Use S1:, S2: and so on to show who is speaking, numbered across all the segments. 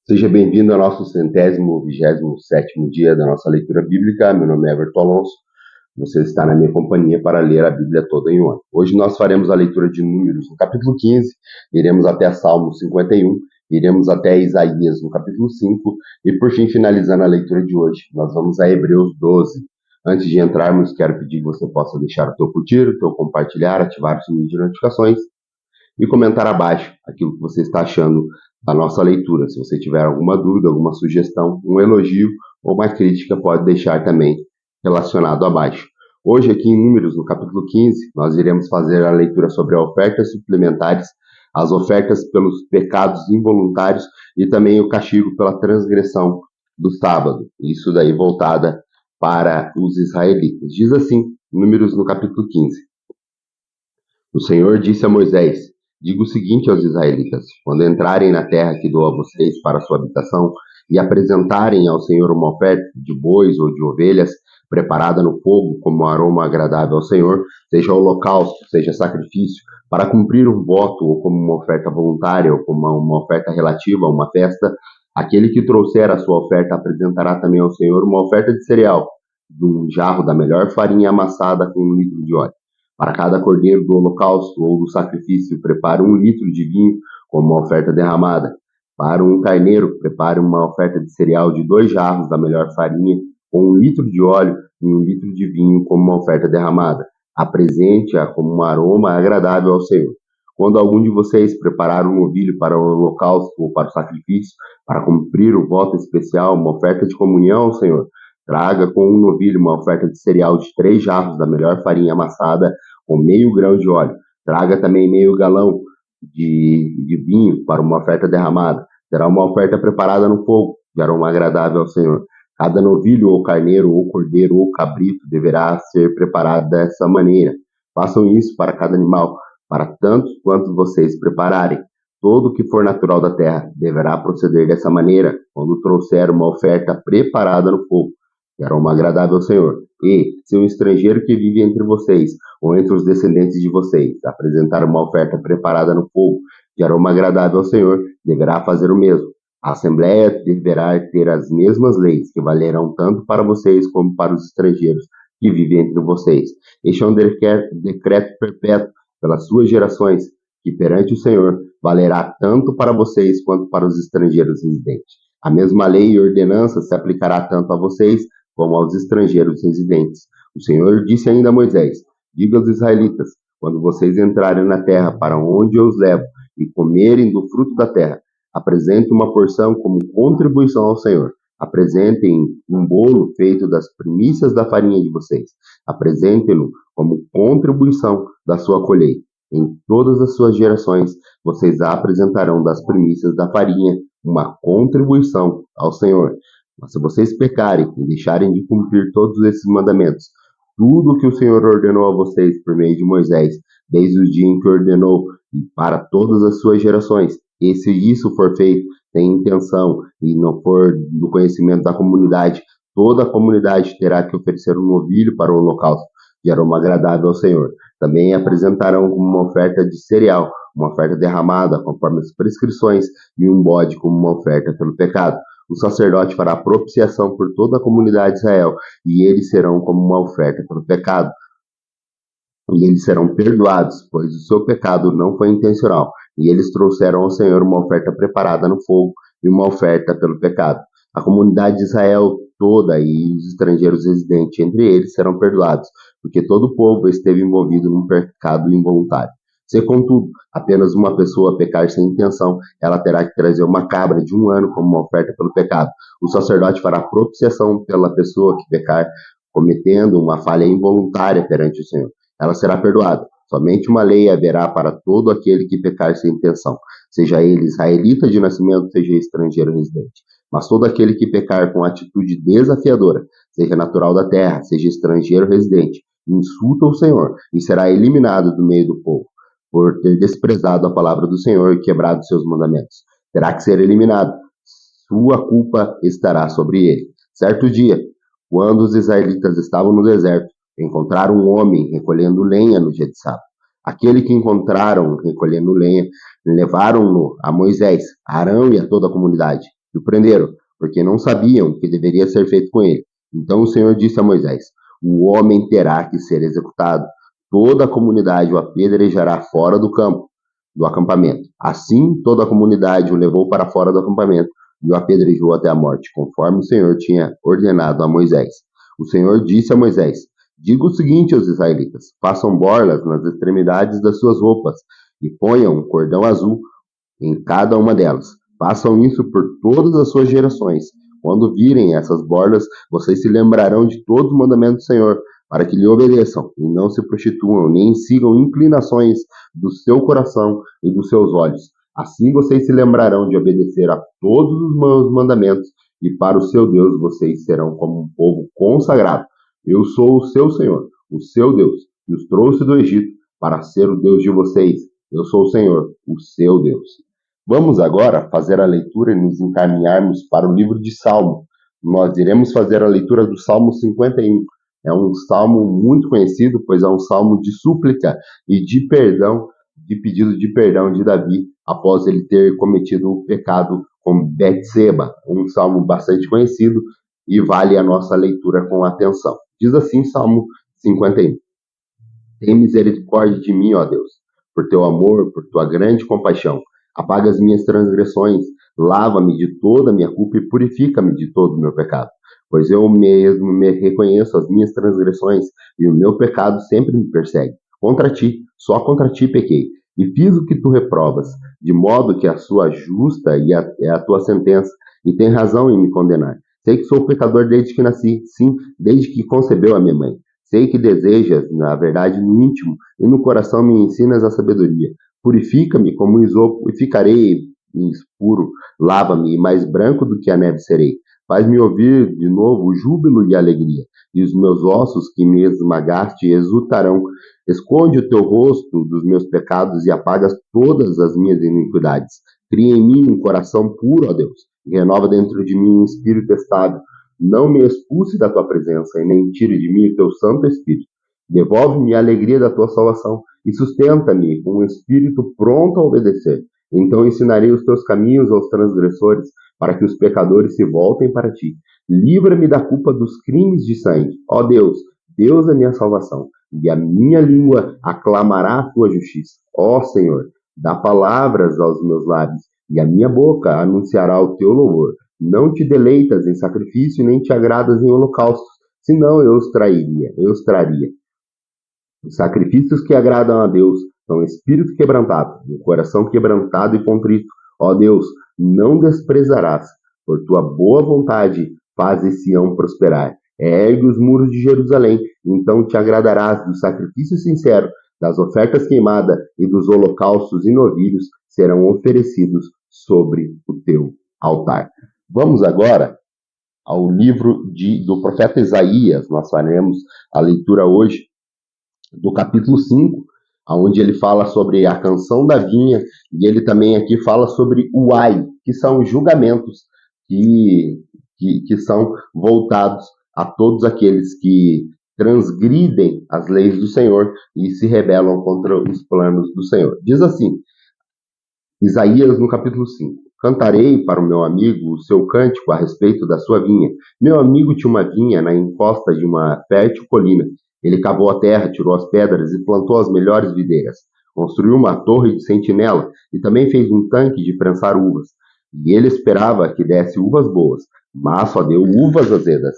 S1: Seja bem-vindo ao nosso 127º dia da nossa leitura bíblica. Meu nome é Everton Alonso. Você está na minha companhia para ler a Bíblia toda em um ano. Hoje nós faremos a leitura de Números no capítulo 15, iremos até Salmo 51, iremos até Isaías no capítulo 5 e, por fim, finalizando a leitura de hoje, nós vamos a Hebreus 12. Antes de entrarmos, quero pedir que você possa deixar o teu curtir, o teu compartilhar, ativar o sininho de notificações e comentar abaixo aquilo que você está achando da nossa leitura. Se você tiver alguma dúvida, alguma sugestão, um elogio ou uma crítica, pode deixar também relacionado abaixo. Hoje, aqui em Números, no capítulo 15, nós iremos fazer a leitura sobre ofertas suplementares, as ofertas pelos pecados involuntários e também o castigo pela transgressão do sábado. Isso daí voltada para os israelitas. Diz assim, Números no capítulo 15. O Senhor disse a Moisés: diga o seguinte aos israelitas: quando entrarem na terra que dou a vocês para sua habitação e apresentarem ao Senhor uma oferta de bois ou de ovelhas preparada no fogo como um aroma agradável ao Senhor, seja holocausto, seja sacrifício, para cumprir um voto ou como uma oferta voluntária ou como uma oferta relativa a uma festa, aquele que trouxer a sua oferta apresentará também ao Senhor uma oferta de cereal, de um jarro da melhor farinha amassada com 1 litro de óleo. Para cada cordeiro do holocausto ou do sacrifício, prepare 1 litro de vinho como uma oferta derramada. Para um carneiro, prepare uma oferta de cereal de 2 jarros da melhor farinha, com 1 litro de óleo e 1 litro de vinho como uma oferta derramada. Apresente-a como um aroma agradável ao Senhor. Quando algum de vocês preparar um novilho para o holocausto ou para o sacrifício, para cumprir o voto especial, uma oferta de comunhão ao Senhor, traga com um novilho uma oferta de cereal de 3 jarros da melhor farinha amassada com meio grão de óleo. Traga também meio galão de vinho para uma oferta derramada. Será uma oferta preparada no fogo, de aroma agradável ao Senhor. Cada novilho ou carneiro ou cordeiro ou cabrito deverá ser preparado dessa maneira. Façam isso para cada animal, para tantos quanto vocês prepararem. Todo o que for natural da terra deverá proceder dessa maneira quando trouxer uma oferta preparada no fogo, de aroma agradável ao Senhor. E, se um estrangeiro que vive entre vocês, ou entre os descendentes de vocês, apresentar uma oferta preparada no fogo, de aroma agradável ao Senhor, deverá fazer o mesmo. A Assembleia deverá ter as mesmas leis, que valerão tanto para vocês como para os estrangeiros que vivem entre vocês. Este é um decreto perpétuo pelas suas gerações, que perante o Senhor valerá tanto para vocês quanto para os estrangeiros residentes. A mesma lei e ordenança se aplicará tanto a vocês como aos estrangeiros residentes. O Senhor disse ainda a Moisés: diga aos israelitas, quando vocês entrarem na terra para onde eu os levo e comerem do fruto da terra, apresentem uma porção como contribuição ao Senhor. Apresentem um bolo feito das primícias da farinha de vocês. Apresentem-no como contribuição da sua colheita. Em todas as suas gerações, vocês apresentarão das primícias da farinha uma contribuição ao Senhor. Mas se vocês pecarem e deixarem de cumprir todos esses mandamentos, tudo o que o Senhor ordenou a vocês por meio de Moisés, desde o dia em que ordenou e para todas as suas gerações, e se isso for feito sem intenção e não for do conhecimento da comunidade, toda a comunidade terá que oferecer um novilho para o holocausto, de aroma agradável ao Senhor. Também apresentarão como uma oferta de cereal, uma oferta derramada, conforme as prescrições, e um bode como uma oferta pelo pecado. O sacerdote fará propiciação por toda a comunidade de Israel, e eles serão como uma oferta pelo pecado. E eles serão perdoados, pois o seu pecado não foi intencional. E eles trouxeram ao Senhor uma oferta preparada no fogo e uma oferta pelo pecado. A comunidade de Israel toda e os estrangeiros residentes entre eles serão perdoados, porque todo o povo esteve envolvido num pecado involuntário. Se, contudo, apenas uma pessoa pecar sem intenção, ela terá que trazer uma cabra de 1 ano como uma oferta pelo pecado. O sacerdote fará propiciação pela pessoa que pecar, cometendo uma falha involuntária perante o Senhor. Ela será perdoada. Somente uma lei haverá para todo aquele que pecar sem intenção, seja ele israelita de nascimento, seja estrangeiro residente. Mas todo aquele que pecar com atitude desafiadora, seja natural da terra, seja estrangeiro residente, insulta o Senhor e será eliminado do meio do povo, por ter desprezado a palavra do Senhor e quebrado seus mandamentos. Terá que ser eliminado. Sua culpa estará sobre ele. Certo dia, quando os israelitas estavam no deserto, encontraram um homem recolhendo lenha no dia de sábado. Aquele que encontraram recolhendo lenha, levaram-no a Moisés, a Arão e a toda a comunidade. E o prenderam, porque não sabiam o que deveria ser feito com ele. Então o Senhor disse a Moisés: o homem terá que ser executado. Toda a comunidade o apedrejará fora do campo, do acampamento. Assim, toda a comunidade o levou para fora do acampamento e o apedrejou até a morte, conforme o Senhor tinha ordenado a Moisés. O Senhor disse a Moisés: diga o seguinte aos israelitas: façam borlas nas extremidades das suas roupas e ponham um cordão azul em cada uma delas. Façam isso por todas as suas gerações. Quando virem essas bordas, vocês se lembrarão de todos os mandamentos do Senhor, para que lhe obedeçam e não se prostituam, nem sigam inclinações do seu coração e dos seus olhos. Assim vocês se lembrarão de obedecer a todos os meus mandamentos, e para o seu Deus vocês serão como um povo consagrado. Eu sou o seu Senhor, o seu Deus, que os trouxe do Egito para ser o Deus de vocês. Eu sou o Senhor, o seu Deus. Vamos agora fazer a leitura e nos encaminharmos para o livro de Salmo. Nós iremos fazer a leitura do Salmo 51. É um salmo muito conhecido, pois é um salmo de súplica e de perdão, de pedido de perdão de Davi, após ele ter cometido o pecado com Betseba. Um salmo bastante conhecido e vale a nossa leitura com atenção. Diz assim Salmo 51. Tem misericórdia de mim, ó Deus, por teu amor, por tua grande compaixão. Apaga as minhas transgressões, lava-me de toda a minha culpa e purifica-me de todo o meu pecado. Pois eu mesmo me reconheço as minhas transgressões e o meu pecado sempre me persegue. Contra ti, só contra ti pequei, e fiz o que tu reprovas, de modo que a sua justa é a tua sentença, e tem razão em me condenar. Sei que sou pecador desde que nasci, sim, desde que concebeu a minha mãe. Sei que desejas, na verdade, no íntimo e no coração me ensinas a sabedoria. Purifica-me como um isopo e ficarei puro. Lava-me e mais branco do que a neve serei. Faz-me ouvir de novo o júbilo e a alegria, e os meus ossos que me esmagaste exultarão. Esconde o teu rosto dos meus pecados e apagas todas as minhas iniquidades. Cria em mim um coração puro, ó Deus, e renova dentro de mim um espírito estável. Não me expulse da tua presença e nem tire de mim o teu Santo Espírito. Devolve-me a alegria da tua salvação e sustenta-me com um espírito pronto a obedecer. Então ensinarei os teus caminhos aos transgressores, para que os pecadores se voltem para ti. Livra-me da culpa dos crimes de sangue. Ó Deus, Deus é minha salvação, e a minha língua aclamará a tua justiça. Ó Senhor, dá palavras aos meus lábios, e a minha boca anunciará o teu louvor. Não te deleitas em sacrifício, nem te agradas em holocaustos, senão eu os traria. Os sacrifícios que agradam a Deus são espírito quebrantado, um coração quebrantado e contrito. Ó Deus, não desprezarás, por tua boa vontade, fazes Sião prosperar. Ergue os muros de Jerusalém, então te agradarás do sacrifício sincero, das ofertas queimadas e dos holocaustos e novilhos serão oferecidos sobre o teu altar. Vamos agora ao livro do profeta Isaías. Nós faremos a leitura hoje do capítulo 5, onde ele fala sobre a canção da vinha, e ele também aqui fala sobre o ai, que são julgamentos que são voltados a todos aqueles que transgridem as leis do Senhor e se rebelam contra os planos do Senhor. Diz assim, Isaías no capítulo 5. Cantarei para o meu amigo o seu cântico a respeito da sua vinha. Meu amigo tinha uma vinha na encosta de uma fértil colina. Ele cavou a terra, tirou as pedras e plantou as melhores videiras. Construiu uma torre de sentinela e também fez um tanque de prensar uvas. E ele esperava que desse uvas boas, mas só deu uvas azedas.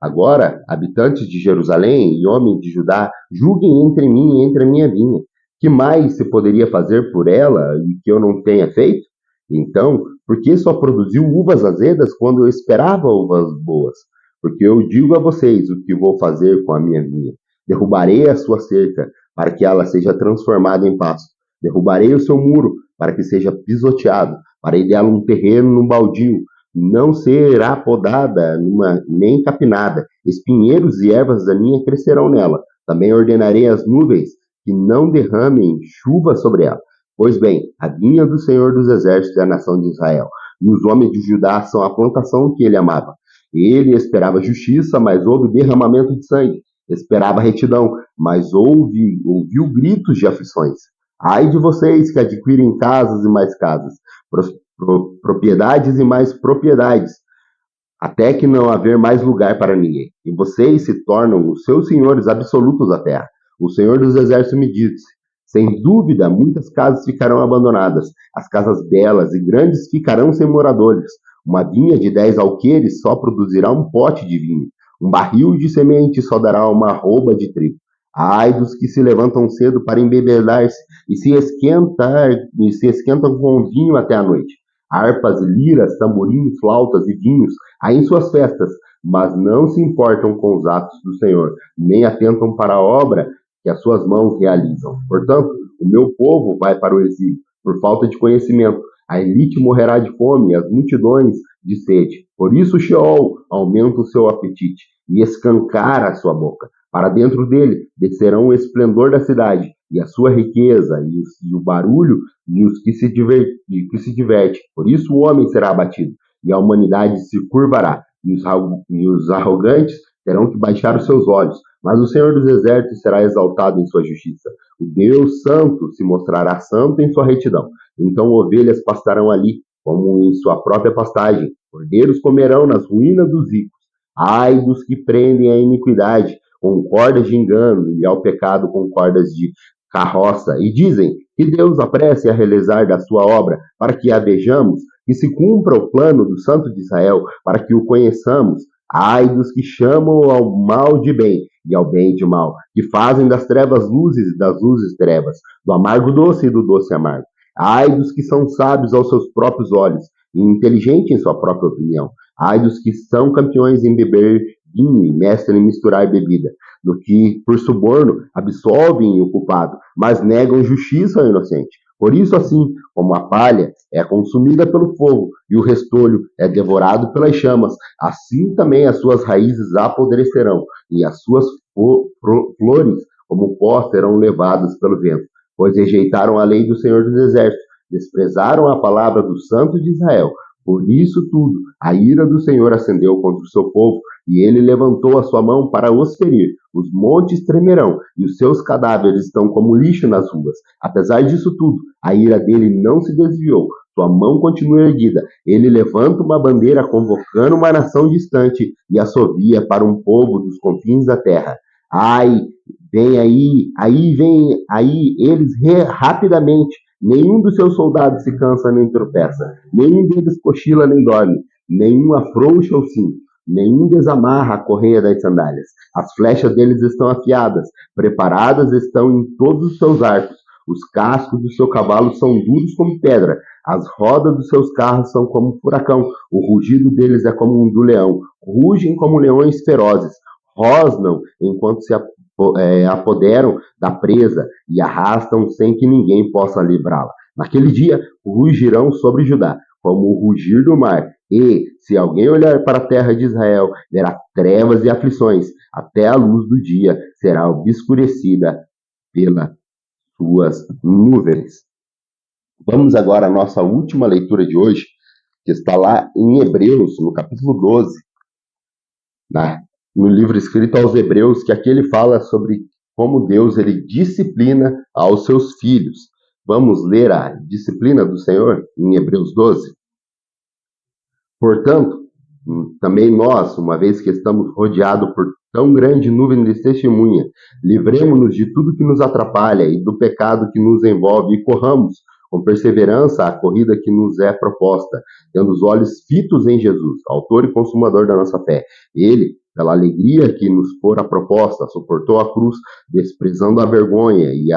S1: Agora, habitantes de Jerusalém e homens de Judá, julguem entre mim e entre a minha vinha. Que mais se poderia fazer por ela e que eu não tenha feito? Então, por que só produziu uvas azedas quando eu esperava uvas boas? Porque eu digo a vocês o que vou fazer com a minha vinha. Derrubarei a sua cerca, para que ela seja transformada em pasto. Derrubarei o seu muro, para que seja pisoteado. Farei dela um terreno no baldio. Não será podada, nem capinada. Espinheiros e ervas daninhas crescerão nela. Também ordenarei às nuvens que não derramem chuva sobre ela. Pois bem, a vinha do Senhor dos Exércitos é a nação de Israel, e os homens de Judá são a plantação que ele amava. Ele esperava justiça, mas houve derramamento de sangue. Esperava retidão, mas ouviu gritos de aflições. Ai de vocês que adquirem casas e mais casas, propriedades e mais propriedades, até que não haver mais lugar para ninguém. E vocês se tornam os seus senhores absolutos da terra. O Senhor dos Exércitos me disse: sem dúvida, muitas casas ficarão abandonadas, as casas belas e grandes ficarão sem moradores. Uma vinha de 10 alqueires só produzirá um pote de vinho. Um barril de semente só dará uma arroba de trigo. Ai dos que se levantam cedo para embebedar-se e se esquentam com vinho até a noite. Harpas, liras, tamborins, flautas e vinhos há em suas festas, mas não se importam com os atos do Senhor, nem atentam para a obra que as suas mãos realizam. Portanto, o meu povo vai para o exílio por falta de conhecimento. A elite morrerá de fome e as multidões de sede. Por isso, Sheol aumenta o seu apetite e escancara a sua boca. Para dentro dele descerão o esplendor da cidade e a sua riqueza e o barulho e os que se diverte. Por isso o homem será abatido e a humanidade se curvará e os arrogantes terão que baixar os seus olhos. Mas o Senhor dos Exércitos será exaltado em sua justiça. O Deus Santo se mostrará santo em sua retidão. Então ovelhas pastarão ali, como em sua própria pastagem. Cordeiros comerão nas ruínas dos ricos. Ai dos que prendem a iniquidade com cordas de engano e ao pecado com cordas de carroça. E dizem que Deus apresse a realizar da sua obra para que a vejamos, que se cumpra o plano do Santo de Israel, para que o conheçamos. Ai dos que chamam ao mal de bem e ao bem de mal, que fazem das trevas luzes e das luzes trevas, do amargo doce e do doce amargo. Ai dos que são sábios aos seus próprios olhos e inteligentes em sua própria opinião. Ai dos que são campeões em beber vinho e mestres em misturar bebida, do que, por suborno, absolvem o culpado, mas negam justiça ao inocente. Por isso, assim como a palha é consumida pelo fogo e o restolho é devorado pelas chamas, assim também as suas raízes apodrecerão e as suas flores, como pó, serão levadas pelo vento. Pois rejeitaram a lei do Senhor dos Exércitos, desprezaram a palavra do Santo de Israel. Por isso tudo, a ira do Senhor acendeu contra o seu povo, e ele levantou a sua mão para os ferir. Os montes tremerão, e os seus cadáveres estão como lixo nas ruas. Apesar disso tudo, a ira dele não se desviou. Sua mão continua erguida. Ele levanta uma bandeira convocando uma nação distante e assovia para um povo dos confins da terra. Ai, vem aí eles rapidamente. Nenhum dos seus soldados se cansa nem tropeça. Nenhum deles cochila nem dorme. Nenhum afrouxa o cinto. Nenhum desamarra a correia das sandálias. As flechas deles estão afiadas, preparadas estão em todos os seus arcos. Os cascos do seu cavalo são duros como pedra. As rodas dos seus carros são como um furacão. O rugido deles é como um do leão. Rugem como leões ferozes. Rosnam enquanto se apoderam da presa e arrastam sem que ninguém possa livrá-la. Naquele dia, rugirão sobre Judá, como o rugir do mar. E, se alguém olhar para a terra de Israel, verá trevas e aflições, até a luz do dia será obscurecida pelas suas nuvens. Vamos agora à nossa última leitura de hoje, que está lá em Hebreus, no capítulo 12, no livro escrito aos Hebreus, que aqui ele fala sobre como Deus ele disciplina aos seus filhos. Vamos ler a disciplina do Senhor em Hebreus 12? Portanto, também nós, uma vez que estamos rodeados por tão grande nuvem de testemunha, livremos-nos de tudo que nos atrapalha e do pecado que nos envolve e corramos com perseverança a corrida que nos é proposta, tendo os olhos fitos em Jesus, autor e consumador da nossa fé. Ele, pela alegria que nos fora proposta, suportou a cruz, desprezando a vergonha, e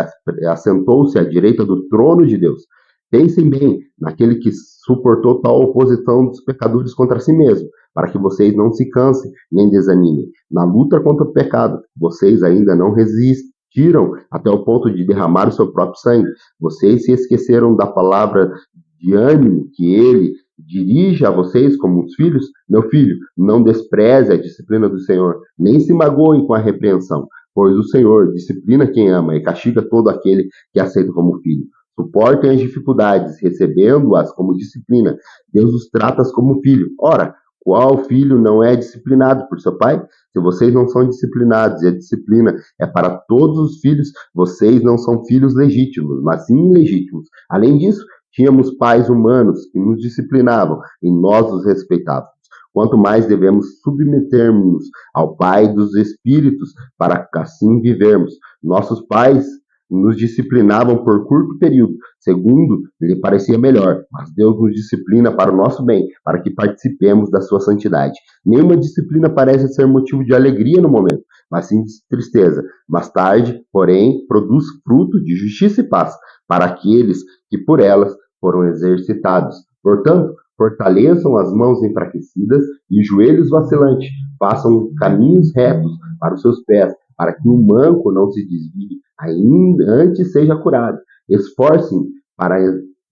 S1: assentou-se à direita do trono de Deus. Pensem bem naquele que suportou tal oposição dos pecadores contra si mesmo, para que vocês não se cansem nem desanimem. Na luta contra o pecado, vocês ainda não resistiram até o ponto de derramar o seu próprio sangue. Vocês se esqueceram da palavra de ânimo que ele dirige a vocês como os filhos. Meu filho, não despreze a disciplina do Senhor, nem se magoem com a repreensão, pois o Senhor disciplina quem ama e castiga todo aquele que aceita como filho. Suportem as dificuldades, recebendo-as como disciplina. Deus os trata como filho. Ora, qual filho não é disciplinado por seu pai? Se vocês não são disciplinados e a disciplina é para todos os filhos, vocês não são filhos legítimos, mas sim ilegítimos. Além disso, Tínhamos pais humanos que nos disciplinavam e nós os respeitávamos. Quanto mais devemos submetermos ao Pai dos Espíritos para assim vivermos. Nossos pais nos disciplinavam por curto período, segundo lhe parecia melhor, mas Deus nos disciplina para o nosso bem, para que participemos da sua santidade. Nenhuma disciplina parece ser motivo de alegria no momento, mas sim de tristeza. Mais tarde, porém, produz fruto de justiça e paz para aqueles que por elas foram exercitados. Portanto, fortaleçam as mãos enfraquecidas e os joelhos vacilantes, façam caminhos retos para os seus pés, para que o manco não se desvie, ainda antes seja curado. Esforcem para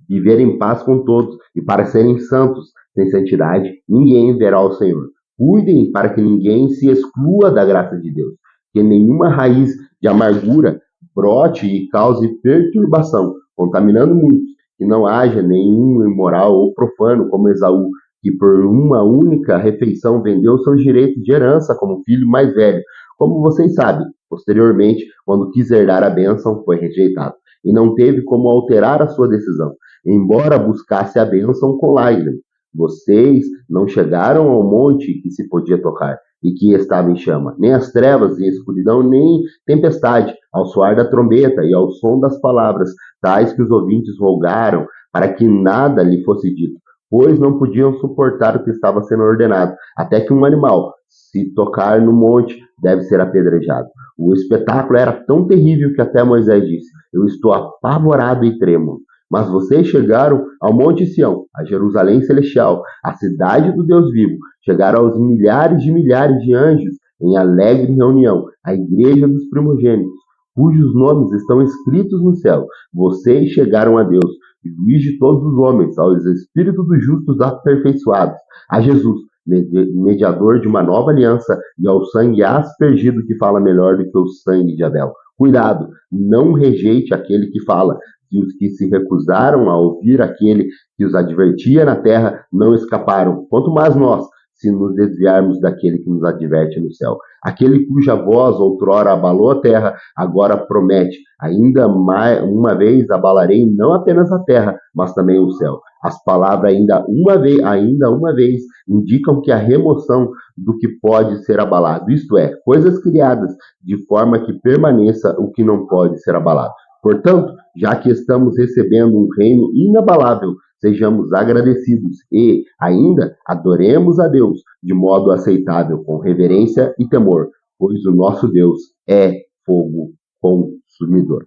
S1: viver em paz com todos e para serem santos. Sem santidade, ninguém verá o Senhor. Cuidem para que ninguém se exclua da graça de Deus, que nenhuma raiz de amargura brote e cause perturbação, contaminando muitos, que não haja nenhum imoral ou profano como Esaú, que por uma única refeição vendeu seus direitos de herança como filho mais velho. Como vocês sabem, posteriormente, quando quis herdar a bênção, foi rejeitado, e não teve como alterar a sua decisão, embora buscasse a bênção com lágrimas. Vocês não chegaram ao monte que se podia tocar e que estava em chama, nem as trevas e a escuridão, nem tempestade, ao soar da trombeta e ao som das palavras, tais que os ouvintes rogaram para que nada lhe fosse dito, pois não podiam suportar o que estava sendo ordenado, até que um animal, se tocar no monte, deve ser apedrejado. O espetáculo era tão terrível que até Moisés disse: Eu estou apavorado e tremo. Mas vocês chegaram ao Monte Sião, a Jerusalém Celestial, a cidade do Deus vivo. Chegaram aos milhares de anjos em alegre reunião, a igreja dos primogênitos, cujos nomes estão escritos no céu. Vocês chegaram a Deus, juiz de todos os homens, aos espíritos dos justos aperfeiçoados, a Jesus, mediador de uma nova aliança, e ao sangue aspergido que fala melhor do que o sangue de Abel. Cuidado, não rejeite aquele que fala. E os que se recusaram a ouvir aquele que os advertia na terra não escaparam. Quanto mais nós, se nos desviarmos daquele que nos adverte no céu. Aquele cuja voz outrora abalou a terra, agora promete: ainda mais, uma vez abalarei não apenas a terra, mas também o céu. As palavras ainda uma vez, indicam que a remoção do que pode ser abalado, isto é, coisas criadas, de forma que permaneça o que não pode ser abalado. Portanto, já que estamos recebendo um reino inabalável, sejamos agradecidos e, ainda, adoremos a Deus de modo aceitável, com reverência e temor, pois o nosso Deus é fogo consumidor.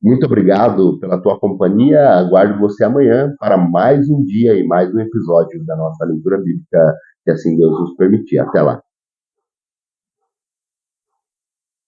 S1: Muito obrigado pela tua companhia. Aguardo você amanhã para mais um dia e mais um episódio da nossa leitura bíblica, se assim Deus nos permitir. Até lá.